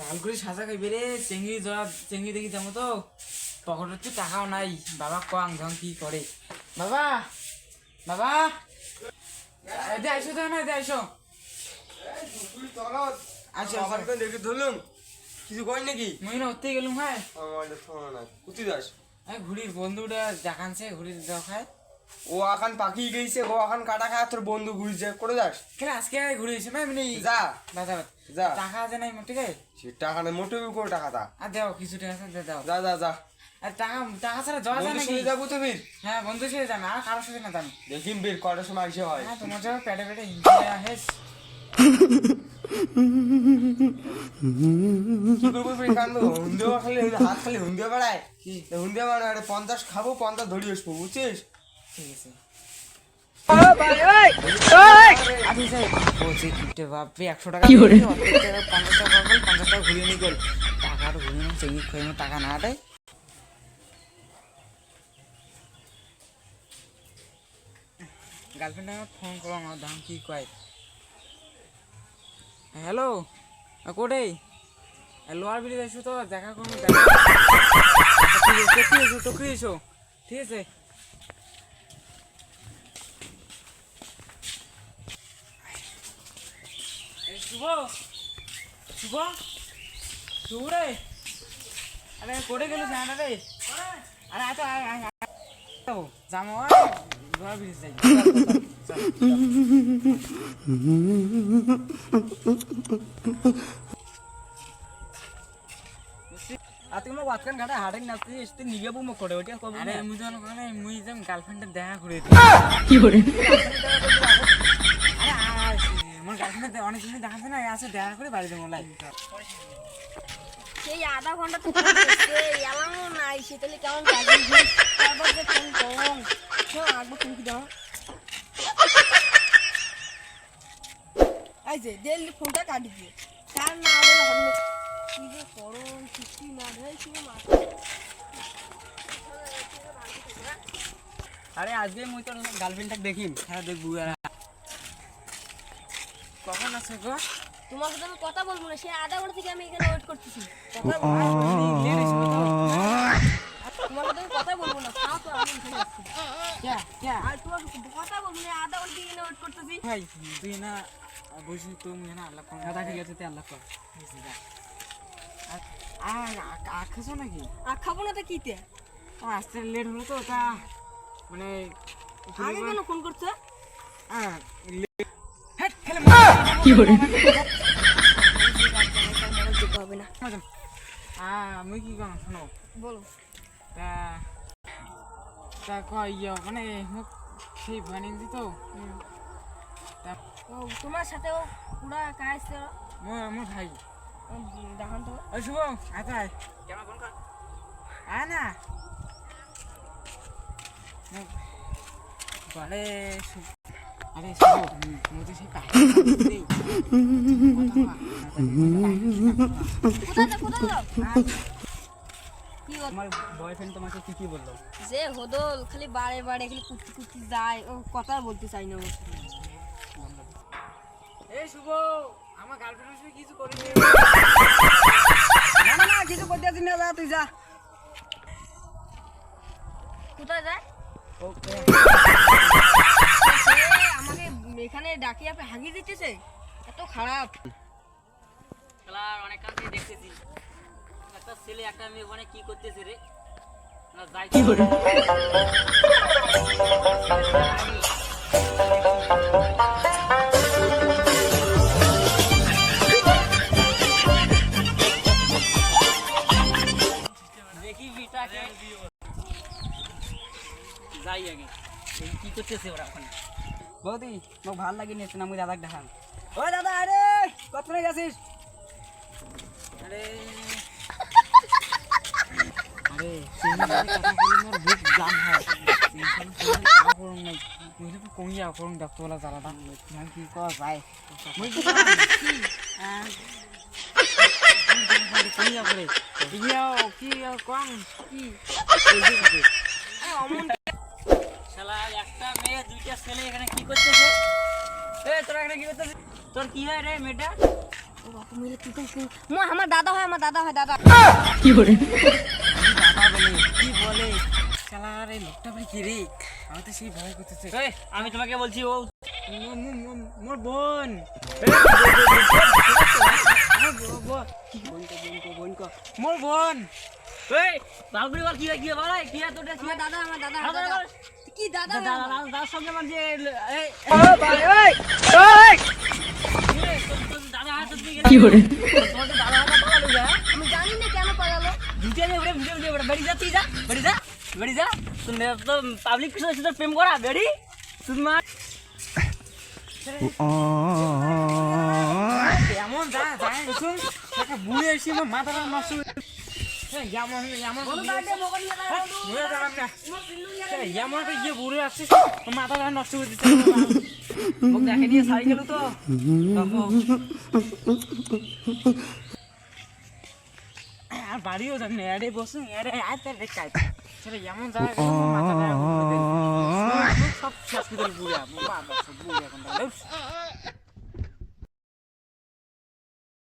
ভালো করে সাজা খাইবে রে, চেঙ্গি জড়া চেঙ্গি দেখি যাবো তো, পকেটে তো টাকাও নাই। বাবা কং ঝং কি করে? বাবা বাবা এদে আইসো তো, না এদে আইসো। আচ্ছা দেখে ধরলাম কিছু কই নাকি? মুই না উঠতে গেলুম। হ্যাঁ কুতি দাস ঘুড়ির বন্ধুটা দেখানছে, ঘুড়ির দেখায়। ও এখন পাখি গেছে, ও এখন কাটা খায়, তোর বন্ধু ঘুরছে করে যাস। কেন আজকে ঘুরে এসে এমনি যা বাজা যা, টাকা আছে নাই মোটে গায়ে? সে টাকা নেই মোটে করে টাকা তা। আর দাও কিছু টাকা আছে দাও। যা যা যা, আর টাকা টাকা ছাড়া যাওয়া যায় নাকি? যাবো তো বীর। হ্যাঁ বন্ধু সাথে যাবে, আর কারোর সাথে না যাবে। দেখিম বীর কটার সময় এসে হয়। হ্যাঁ তোমার যাবে পেটে পেটে হিংসা হেস। কি করবো বীর? কান্দো হুন্দিও খালি হাত খালি হুন্দিও বেড়ায়। কি হুন্দিও মানে 50 খাবো, 50 ধরি আসবো, বুঝছিস? ঠিক আছে। আমি যাই বলছি কিপটে বাপরে 100 টাকা দিয়ে দিই, অর্ধেক টাকা 50 টাকা করবো, 50 টাকা ঘুরিয়ে নিয়ে গেল। টাকাটা ঘুরিয়ে নিয়ে চেঙ্গি খেয়ে টাকা না দেয়। গার্লফ্রেন্ড আমার ফোন করো, আমার দাম কি কয়। হ্যালো কোটে লোয়ার বিলি যাইছো তো, দেখা করবো। ঠিক আছে তো কি এসো, ঠিক আছে। শুভ শুভ শুভ রে, আরে কোটে গেল জানা রে? আরে আয় তো আয় আয় যাবো লোয়ার বিলি যাই। আজকে আমার ওয়াতকান ঘাটে হাটেক নাচতেছিস, তুই নিয়ে যাবো মুখ করে ওইটা কবি। আরে মুই তো মানে মুই যেন গার্লফ্রেন্ডের দেখা করে কি করে? আরে মোর গার্লফ্রেন্ডের অনেক দিন দেখাচ্ছে না, আছে দেখা করে বাড়ি দেবো লাই। সেই আধা ঘন্টা তো এলামও নাই, শীতলে কেমন কাজিস তারপর যে ফোন করুন আগবো তুমি কি দাও। এই যে ডেলি ফোনটা কাটি দিয়ে কার না বলে হবে কি যে করুন কিছু না রে কি মাথা। আরে আজকে মুই তোর গার্লফ্রেন্ডটাকে দেখিম। হ্যাঁ দেখবো। কখন আছে গো? তোমাকে তো আমি কথা বলবো না, সেই আধা ঘন্টা থেকে আমি এখানে ওয়েট করতেছি। তোমাকে তো আমি কথা বলবো না, খাও তো আমি এখানে আসছি। আর তোমাকে কথা বলবো না, আধা ঘন্টা থেকে এখানে ওয়েট করতেছি। ভাই তুই না বসি তুমি না আল্লাহ কম। দাদা ঠিক আছে, তুই আল্লাহ কর। আর খাচ্ছ নাকি? আর খাবো না তো কিতে? আসতে লেট হলো তো, তা মানে আগে কেন ফোন করছো? কি করে? হবে না, আমি কি কম শোনো, বলো। তা তা কয় মানে মোক সেই বানিয়ে দিত। ও তোমার সাথে ও পুরা কাজ আমার ভাই দেখান তো। ওই শুভ আয় আয় না। আরে আরে শুভ মুঝে সেই আমার বয়ফ্রেন্ড তোমাকে কি কি বললো? যে হদল খালি বারে বারে খালি কুচি কুচি যায়, ও কথা বলতে চাই না। এই শুভ আমার গার্লফ্রেন্ড কিছু করিনি। না না না, কিছু করতে আসিস না, যা তুই যা। কোথায় যায়? আমাকে এখানে ডাকি আপনি হাগি দিতেছে, এত খারাপ। খেলার অনেক কাছে দেখতেছি একটা ছেলে একটা মেয়ে ওখানে কি করতেছে রে না যাই কি করে দেখি বিটাকে যাই আগে কি করতেছে ওরা ওখানে। বৌদি মোক ভাল লাগি নিয়েছে না, মুই দাদাকে দেখাম। ও দাদা, আরে কতক্ষণে গেছিস? আরে আরে কথা বলে মোর বুক জাম হয়। করুন নাই মুঝে তো কমিয়া করুন ডাক্তারওয়ালা জ্বালাটা আমি কি করা যায়। মুই কি কমিয়া করে কি কম কি শালা একটা মেয়ে দুইটা ছেলে এখানে কি করতেছে? এ তোরা এখানে কি করতেছিস? তোর কি হয় রে মেয়েটা? বাপু মিলে কি কইছ আমার দাদা হয় দাদা দাদা বলে কি বলে শালার এই লোকটা বলে কি রে আমি তো সেই ভয় করতেছে এই, আমি তোমাকে বলছি ও মোর বোন মোর বোন এই বাবুরি বল কি কি বল কি তোর কি আমার দাদা কি দাদা দাদার সঙ্গে মানে এই দাদা হাত দিয়ে কি করে তোর দাদা হাত পালালো যা আমি জানি না কেন পালালো ভিডিও বেড়ি যা তুই যা বেড়ি যা তুমি তো পাবলিক সাথে প্রেম করা বেড়ি তুমি মা এমন যায় শুন একটা বুড়ে এসে আমার মাথাটা নষ্ট এমন একটা গিয়ে বুড়ে আসছে মাথাটা নষ্ট করে দিচ্ছে দেখে নিয়ে সারি গেল তো আর বাড়িও যান না আরে বসুন আরে আতে দেখাই সেটা এমন যায় মাথাটা সব শেষ করে বুড়ে বুড়ে এখন